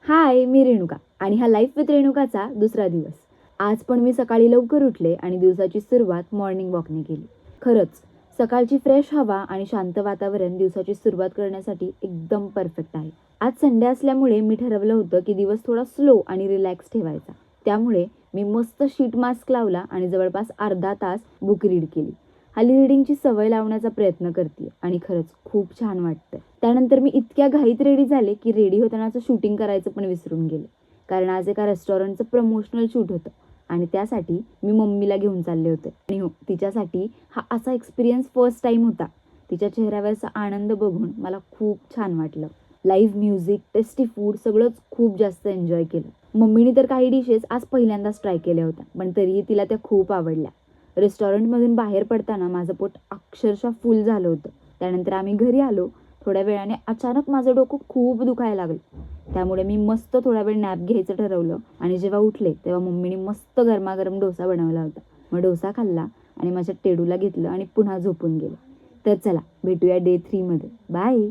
हाय, मी रेणुका आणि हा life with रेणुकाचा दुसरा दिवस. आज पण मी सकाळी लवकर उठले आणि दिवसाची सुरुवात मॉर्निंग वॉकने केली. खरंच, सकाळची फ्रेश हवा आणि शांत वातावरण दिवसाची सुरुवात करण्यासाठी एकदम परफेक्ट आहे. आज संडे असल्यामुळे मी ठरवलं होतं की दिवस थोडा स्लो आणि रिलॅक्स ठेवायचा. त्यामुळे मी मस्त शीट मास्क लावला आणि जवळपास अर्धा तास बुक रीड केली. हल्ली रीडिंगची सवय लावण्याचा प्रयत्न करते आणि खरंच खूप छान वाटतंय. त्यानंतर मी इतक्या घाईत रेडी झाले की रेडी होतानाचं शूटिंग करायचं पण विसरून गेले. कारण आज एका रेस्टॉरंटचं प्रमोशनल शूट होतं आणि त्यासाठी मी मम्मीला घेऊन चालले होते. आणि हो, तिच्यासाठी हा असा एक्सपिरियन्स फर्स्ट टाईम होता. तिच्या चेहऱ्यावरचा आनंद बघून मला खूप छान वाटलं. लाईव्ह म्युझिक, टेस्टी फूड सगळंच खूप जास्त एन्जॉय केलं. मम्मीने तर काही डिशेस आज पहिल्यांदाच ट्राय केल्या होत्या, पण तरीही तिला त्या खूप आवडल्या. रेस्टॉरंटमधून बाहेर पडताना माझं पोट अक्षरशः फुल झालं होतं. त्यानंतर आम्ही घरी आलो. थोड्या वेळाने अचानक माझं डोकं खूप दुखायला लागलं. त्यामुळे मी मस्त थोडा वेळ नॅप घ्यायचं ठरवलं आणि जेव्हा उठले तेव्हा मम्मीने मस्त गरमागरम डोसा बनवला होता. मग डोसा खाल्ला आणि माझ्या टेडूला घेतलं आणि पुन्हा झोपून गेले. तर चला, भेटूया डे 3 मध्ये. बाय.